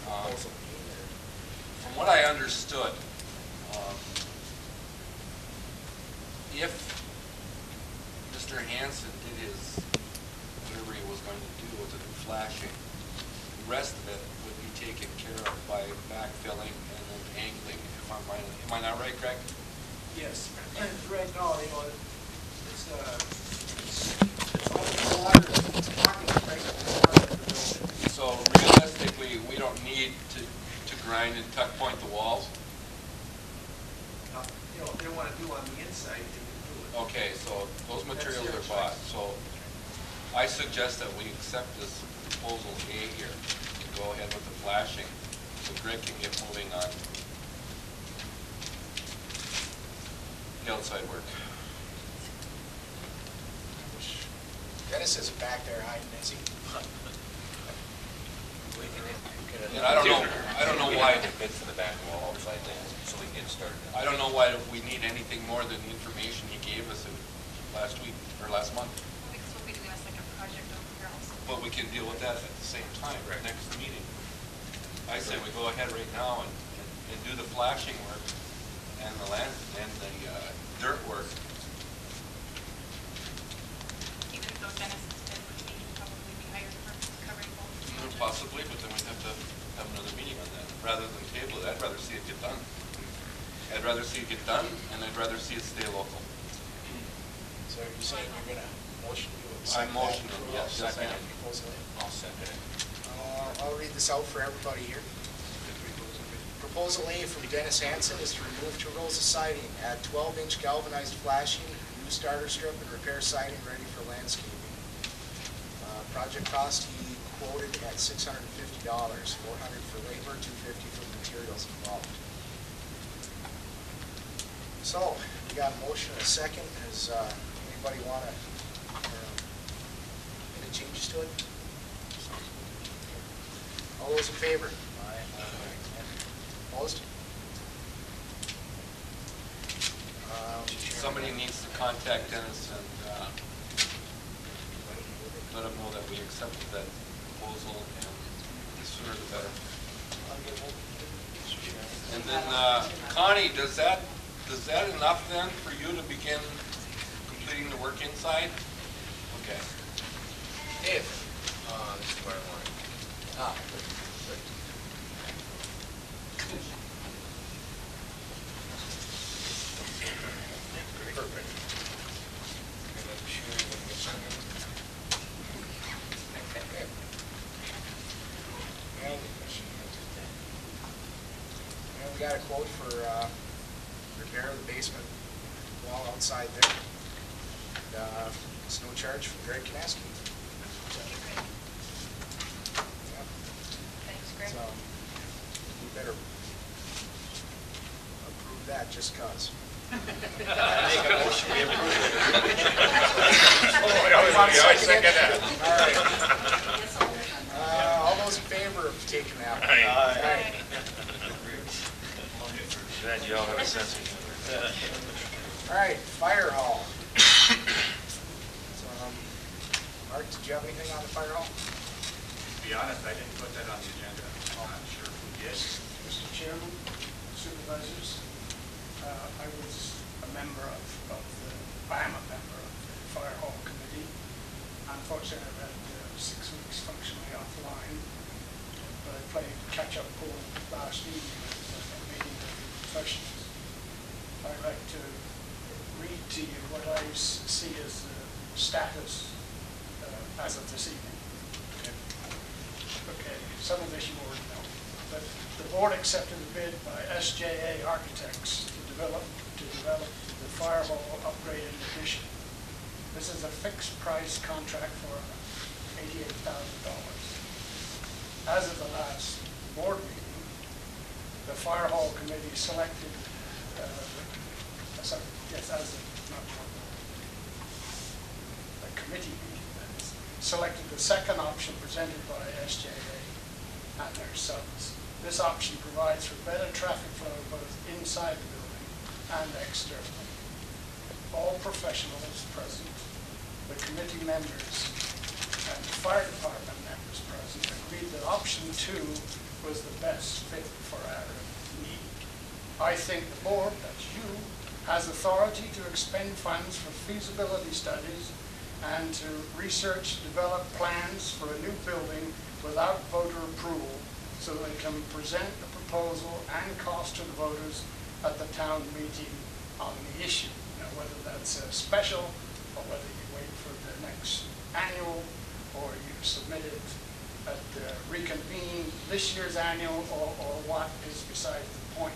From what I understood, if Mr. Hansen did his, whatever he was going to do with the flashing, the rest of it would be taken care of by backfilling and then angling, if I'm right. Am I not right, Greg? Yes. Right now, you know, it's all the water talking right now. So realistically, we don't need to grind and tuck point the walls? You know, if they want to do on the inside, they can do it. Okay, so those materials are bought. So I suggest that we accept this proposal A here and go ahead with the flashing so Greg can get moving on the outside work. Dennis is back there hiding, is he? And I don't know why the bits in the back wall outside there, so we can get started. I don't know why we need anything more than the information he gave us last week or last month. Well, because we'll be doing a second project over here also. But we can deal with that at the same time, right, next meeting. I say we go ahead right now and do the flashing work and the land and the dirt work. Even though Dennis's bid would probably be higher for covering both. Possibly, but then we'd have to have another meeting on that. Rather than table it, I'd rather see it get done. I'd rather see it get done, and I'd rather see it stay local. So are you saying you're going to motion to I'm motioning, yes, I am. I'll second it. I'll read this out for everybody here. Proposal A from Dennis Hansen is to remove 2 rows of siding, add 12-inch galvanized flashing, new starter strip, and repair siding ready for landscaping. Project cost he quoted at $650, $400 for labor, $250 for materials involved. So we got a motion and a second. Does anybody want to any changes to it? All those in favor? Aye. Opposed? Somebody needs to contact Dennis and let him know that we accepted that proposal, and the sooner the better. And then Connie, does that enough then for you to begin completing the work inside? Okay. Dave? This is where I want it. Perfect. And we got a quote for repair of the basement wall outside there. And, it's no charge from Greg Kanaski. Yeah. Thanks, Greg. So we better approve that just cause. I make a motion we approve it. Second that. All right. All those in favor of taking that one? Aye. Aye. Glad you all have a sense of humor. All right, fire hall. So, Mark, did you have anything on the fire hall? To be honest, I didn't put that on the agenda. I'm not sure who did. Mr. Chairman, supervisors, I was a member I am a member of the fire hall committee. Unfortunately, I've had 6 weeks functionally offline, but I played catch-up pool last evening at a meeting of the professionals. I'd like to read to you what I see as the status as of this evening. Okay, some of this you already know. But the board accepted a bid by SJA Architects to develop the fire hall upgrade and addition. This is a fixed price contract for $88,000. As of the last board meeting, the fire hall committee selected, the committee meeting, selected the second option presented by SJA and their subs. This option provides for better traffic flow both inside the building and externally. All professionals present, the committee members, and the fire department members present agreed that option 2 was the best fit for our need. I think the board, that's you, has authority to expend funds for feasibility studies and to research, develop plans for a new building without voter approval so they can present the proposal and cost to the voters at the town meeting on the issue. Now, whether that's a special or whether you wait for the next annual or you submit it at reconvene this year's annual or what is besides the point.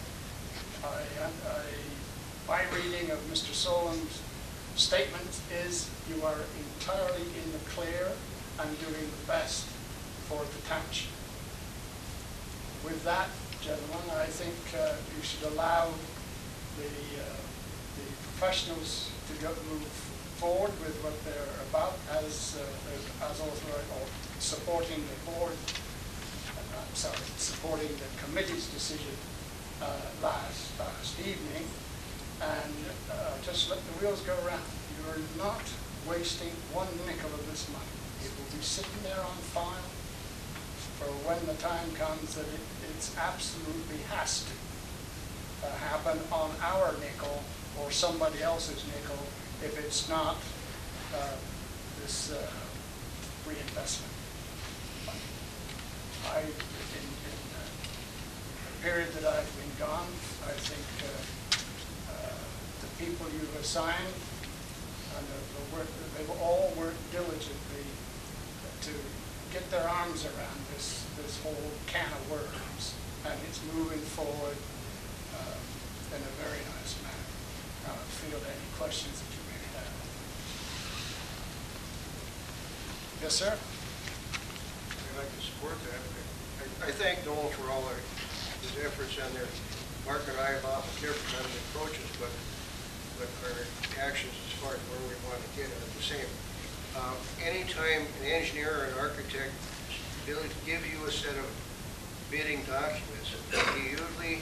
My reading of Mr. Solon's statement is you are entirely in the clear and doing the best for the township. With that, gentlemen, I think you should allow the professionals to move forward with what they're about as authorized or supporting the board. Supporting the committee's decision last evening, and just let the wheels go around. You're not wasting one nickel of this money. It will be sitting there on file for when the time comes that it's absolutely has to happen on our nickel or somebody else's nickel if it's not this reinvestment. In the period that I've been gone, I think the people you've assigned and they've all worked diligently to get their arms around this whole can of worms, and it's moving forward in a very nice manner. I don't feel any questions that you may have. Yes, sir? I'd like to support that. I thank Noel for all his efforts on there. Mark and I have often different on the approaches, but our actions as far as where we want to get are the same. Anytime an engineer or an architect is give you a set of bidding documents, he usually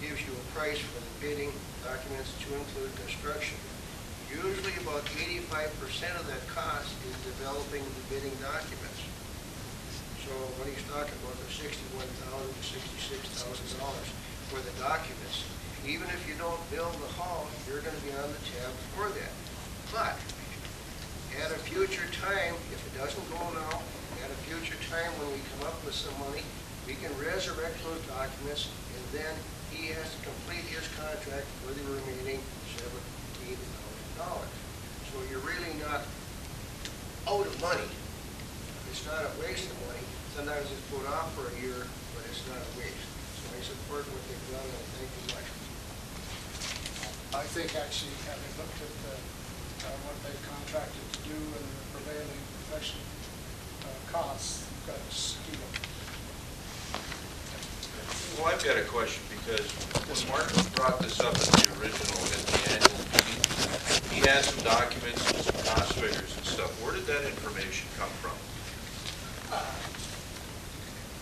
gives you a price for the bidding documents to include construction. Usually about 85% of that cost is developing the bidding documents. So when he's talking about the $61,000 to $66,000 for the documents, even if you don't build the hall, you're going to be on the tab for that. But at a future time, if it doesn't go now, at a future time when we come up with some money, we can resurrect those documents, and then he has to complete his contract for the remaining $17,000. So you're really not out of money. It's not a waste of money. Sometimes it's put off for a year, but it's not a waste. So I support what they've done, and thank you much. I think actually, having looked at what they've contracted to do and the prevailing professional costs, you've got a steal. Well, I've got a question, because when Mark brought this up at the annual meeting, he had some documents and some cost figures and stuff. Where did that information come from?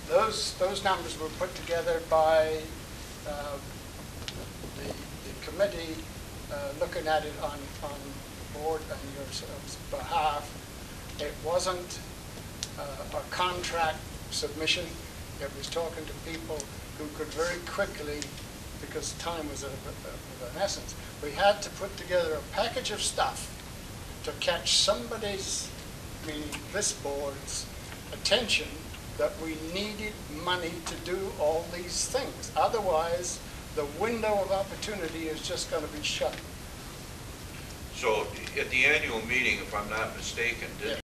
Those numbers were put together by the committee looking at it on board and your behalf. It wasn't a contract submission. It was talking to people who could very quickly, because time was of an essence, we had to put together a package of stuff to catch somebody's, meaning this board's, attention that we needed money to do all these things. Otherwise, the window of opportunity is just going to be shut. So at the annual meeting, if I'm not mistaken, did